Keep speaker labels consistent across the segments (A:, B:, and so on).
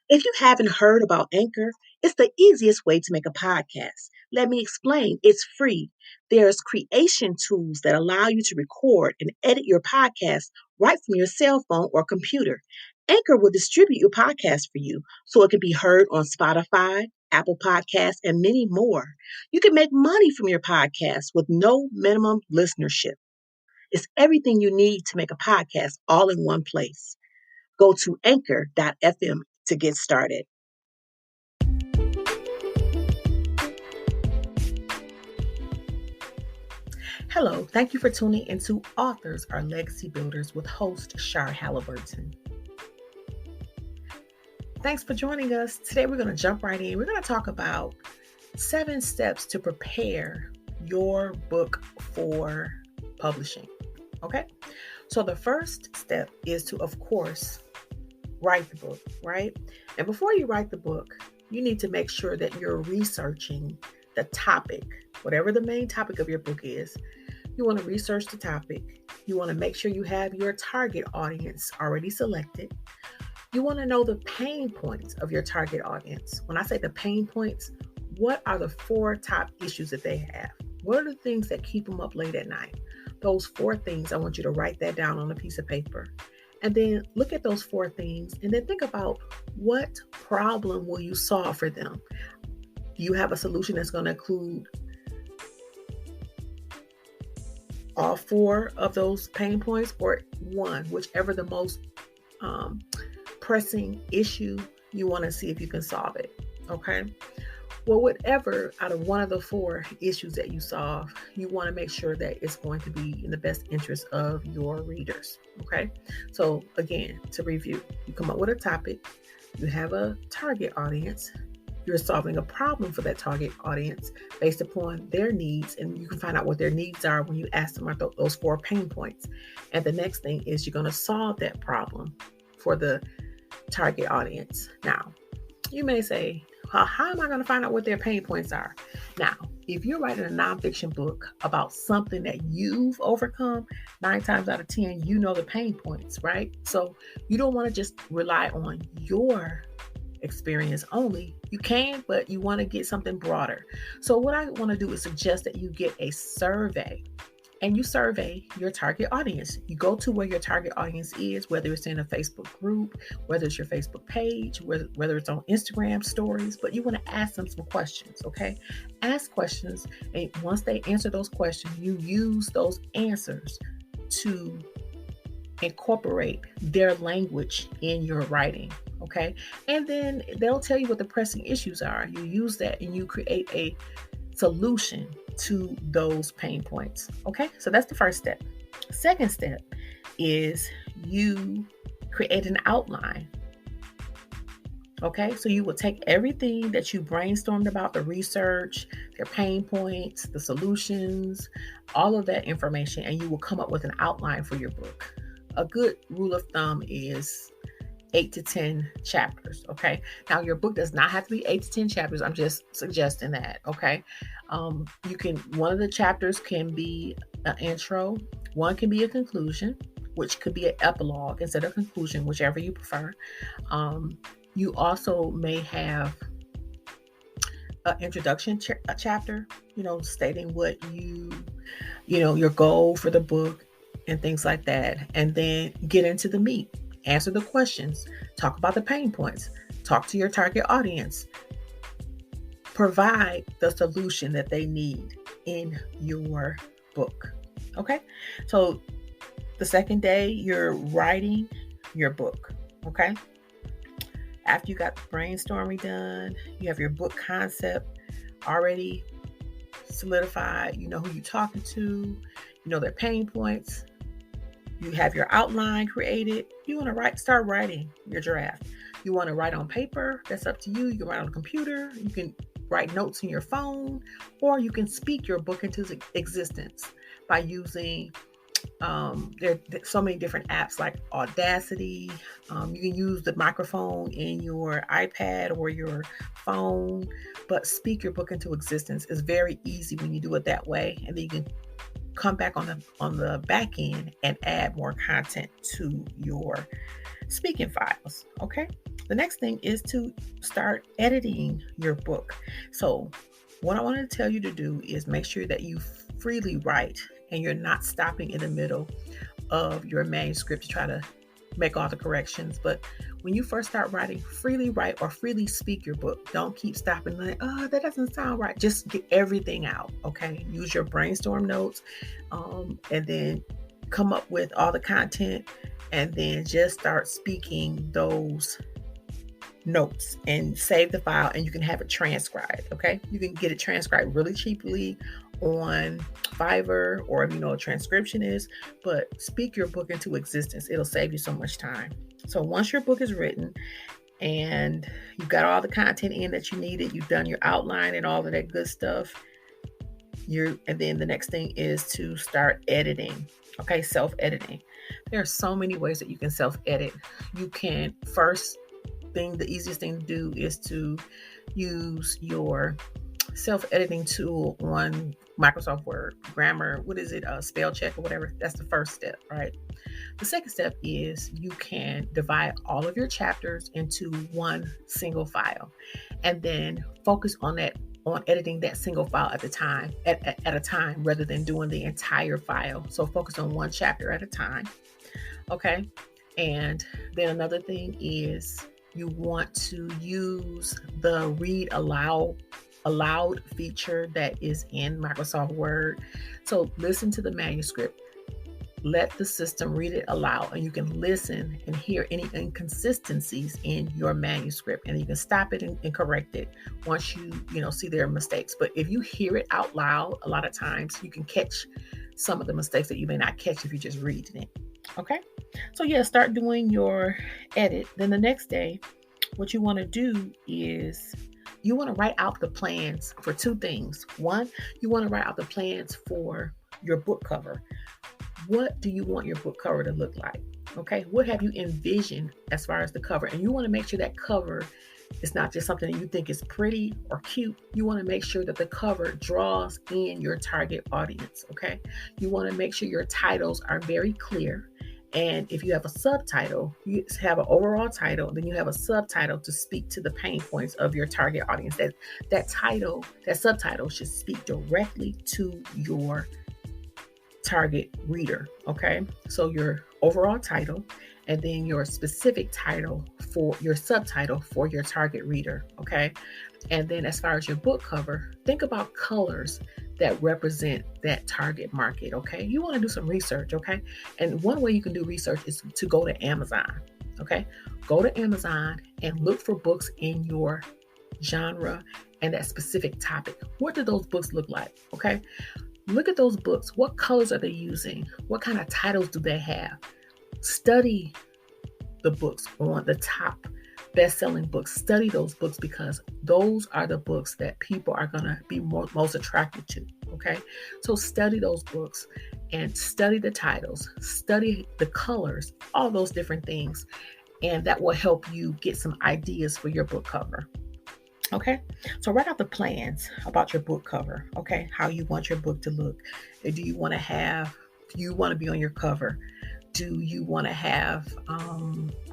A: If you haven't heard about Anchor, it's the easiest way to make a podcast. Let me explain. It's free. There's creation tools that allow you to record and edit your podcast right from your cell phone or computer. Anchor will distribute your podcast for you so it can be heard on Spotify, Apple Podcasts, and many more. You can make money from your podcast with no minimum listenership. It's everything you need to make a podcast all in one place. Go to anchor.fm to get started. Hello, thank you for tuning into Authors Are Legacy Builders with host Shar Halliburton. Thanks for joining us. Today we're going to jump right in. We're going to talk about 7 steps to prepare your book for publishing. Okay? So the first step is to, of course, write the book, right? And before you write the book, you need to make sure that you're researching the topic, whatever the main topic of your book is. You want to research the topic. You want to make sure you have your target audience already selected. You want to know the pain points of your target audience. When I say the pain points, what are the 4 top issues that they have? What are the things that keep them up late at night? Those 4 things, I want you to write that down on a piece of paper. And then look at those 4 things and then think about what problem will you solve for them? Do you have a solution that's going to include all 4 of those pain points or one, whichever the most pressing issue you want to see if you can solve it? Okay. Well, whatever out of one of the 4 issues that you solve, you want to make sure that it's going to be in the best interest of your readers. Okay. So again, to review, you come up with a topic, you have a target audience, you're solving a problem for that target audience based upon their needs, and you can find out what their needs are when you ask them about those 4 pain points. And the next thing is you're going to solve that problem for the target audience. Now, you may say, how am I going to find out what their pain points are? Now, if you're writing a nonfiction book about something that you've overcome, 9 times out of 10, you know the pain points, right? So you don't want to just rely on your experience only. You can, but you want to get something broader. So what I want to do is suggest that you get a survey and you survey your target audience. You go to where your target audience is, whether it's in a Facebook group, whether it's your Facebook page, whether it's on Instagram stories, but you want to ask them some questions, okay? Ask questions, and once they answer those questions, you use those answers to incorporate their language in your writing, okay? And then they'll tell you what the pressing issues are. You use that and you create a solution to those pain points. Okay, so that's the first step. Second step is you create an outline. Okay, so you will take everything that you brainstormed about, the research, their pain points, the solutions, all of that information, and you will come up with an outline for your book. A good rule of thumb is 8 to 10 chapters. Okay. Now your book does not have to be 8 to 10 chapters. I'm just suggesting that. Okay. One of the chapters can be an intro. One can be a conclusion, which could be an epilogue instead of conclusion, whichever you prefer. You also may have an introduction chapter, stating what your goal for the book and things like that. And then get into the meat. Answer the questions, talk about the pain points, talk to your target audience, provide the solution that they need in your book. Okay. So the second day, you're writing your book. Okay. After you got the brainstorming done, you have your book concept already solidified. You know who you're talking to, you know their pain points. You have your outline created. You want to start writing your draft. You want to write on paper. That's up to you. You can write on a computer. You can write notes in your phone, or you can speak your book into existence by using, there's so many different apps like Audacity. You can use the microphone in your iPad or your phone, but speak your book into existence is very easy when you do it that way. And then you can come back on the back end and add more content to your speaking files. Okay. The next thing is to start editing your book. So, what I want to tell you to do is make sure that you freely write and you're not stopping in the middle of your manuscript to try to make all the corrections. But when you first start writing, freely write or freely speak your book. Don't keep stopping like, oh, that doesn't sound right. Just get everything out, okay? Use your brainstorm notes, and then come up with all the content, and then just start speaking those notes and save the file, and you can have it transcribed. Okay, you can get it transcribed really cheaply on Fiverr, or if you know a transcriptionist, but speak your book into existence. It'll save you so much time. So once your book is written and you've got all the content in that you needed, you've done your outline and all of that good stuff, and then the next thing is to start editing. Okay, self-editing. There are so many ways that you can self-edit. You can the easiest thing to do is to use your self-editing tool on Microsoft Word, grammar, spell check or whatever. That's the first step, right? The second step is you can divide all of your chapters into one single file, and then focus on editing that single file at a time rather than doing the entire file. So focus on one chapter at a time. Okay. And then another thing is you want to use the read aloud feature that is in Microsoft Word. So listen to the manuscript, let the system read it aloud, and you can listen and hear any inconsistencies in your manuscript, and you can stop it and correct it once you see there are mistakes. But if you hear it out loud, a lot of times you can catch some of the mistakes that you may not catch if you just read it. Okay, so start doing your edit. Then the next day, what you want to do is you want to write out the plans for two things. One, you want to write out the plans for your book cover. What do you want your book cover to look like? Okay, what have you envisioned as far as the cover? And you want to make sure that cover is not just something that you think is pretty or cute. You want to make sure that the cover draws in your target audience. Okay, you want to make sure your titles are very clear. And if you have a subtitle, you have an overall title, then you have a subtitle to speak to the pain points of your target audience. That subtitle should speak directly to your target reader. Okay, so your overall title, and then your specific title for your subtitle for your target reader. Okay, and then as far as your book cover, think about colors that represent that target market. Okay, you want to do some research. Okay, and one way you can do research is to go to Amazon. Okay, go to Amazon and look for books in your genre and that specific topic. What do those books look like? Okay, look at those books. What colors are they using? What kind of titles do they have? Study the books on the top best-selling books. Study those books, because those are the books that people are going to be most attracted to. Okay, so study those books and study the titles, study the colors, all those different things, and that will help you get some ideas for your book cover. Okay, so write out the plans about your book cover. Okay, how you want your book to look. Do you want to be on your cover? Do you want to have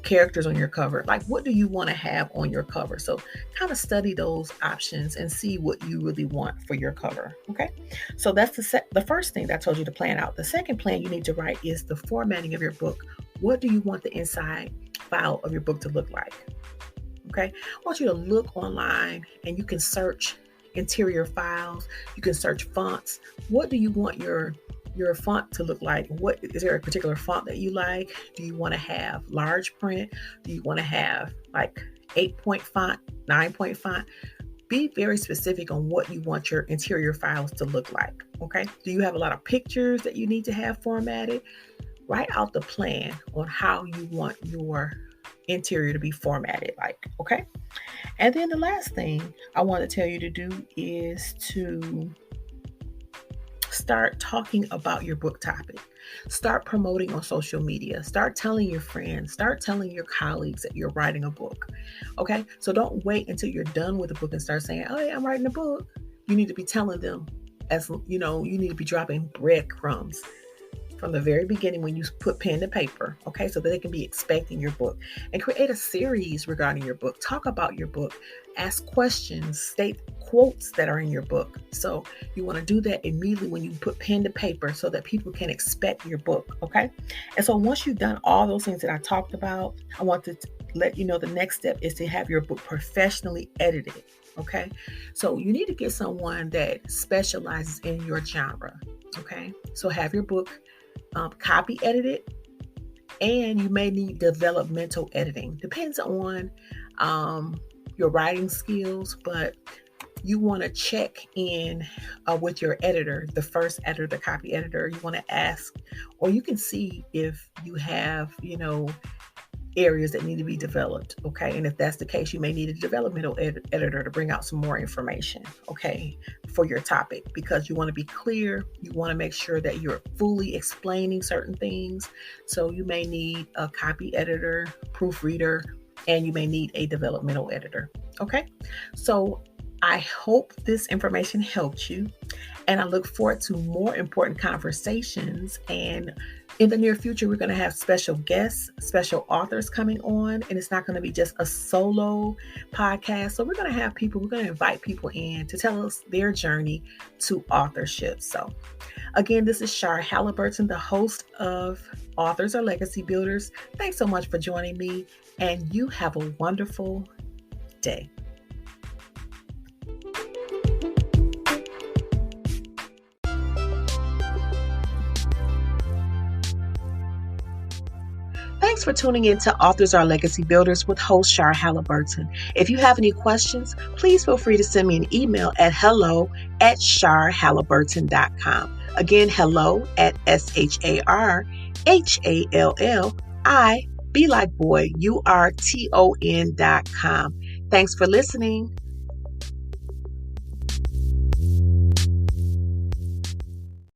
A: characters on your cover? Like, what do you want to have on your cover? So kind of study those options and see what you really want for your cover. Okay, so that's the first thing that I told you to plan out. The second plan you need to write is the formatting of your book. What do you want the inside file of your book to look like? Okay, I want you to look online, and you can search interior files. You can search fonts. What do you want your font to look like? What is there a particular font that you like? Do you want to have large print? Do you want to have like 8-point font, 9-point font? Be very specific on what you want your interior files to look like. Okay, do you have a lot of pictures that you need to have formatted? Write out the plan on how you want your interior to be formatted like. Okay, and then the last thing I want to tell you to do is to start talking about your book topic. Start promoting on social media. Start telling your friends. Start telling your colleagues that you're writing a book. Okay, so don't wait until you're done with the book and start saying, oh yeah, I'm writing a book. You need to be telling them, as you know, you need to be dropping breadcrumbs from the very beginning when you put pen to paper, okay, so that they can be expecting your book, and create a series regarding your book. Talk about your book, ask questions, state quotes that are in your book. So you want to do that immediately when you put pen to paper so that people can expect your book, okay? And so once you've done all those things that I talked about, I want to let you know the next step is to have your book professionally edited, okay? So you need to get someone that specializes in your genre, okay? So have your book copy edited, and you may need developmental editing. Depends on your writing skills, but you want to check in with your editor, the first editor, the copy editor. You want to ask, or you can see if you have, areas that need to be developed, okay? And if that's the case, you may need a developmental editor to bring out some more information, okay, for your topic, because you want to be clear. You want to make sure that you're fully explaining certain things. So you may need a copy editor, proofreader, and you may need a developmental editor, okay? So I hope this information helped you, and I look forward to more important conversations. And in the near future, we're going to have special guests, special authors coming on, and it's not going to be just a solo podcast. So we're going to invite people in to tell us their journey to authorship. So again, this is Shar Halliburton, the host of Authors Are Legacy Builders. Thanks so much for joining me, and you have a wonderful day. Thanks for tuning in to Authors Are Legacy Builders with host Shar Halliburton. If you have any questions, please feel free to send me an email at hello@sharhalliburton.com. Again, hello@sharhalli, be like boy, urton.com. Thanks for listening.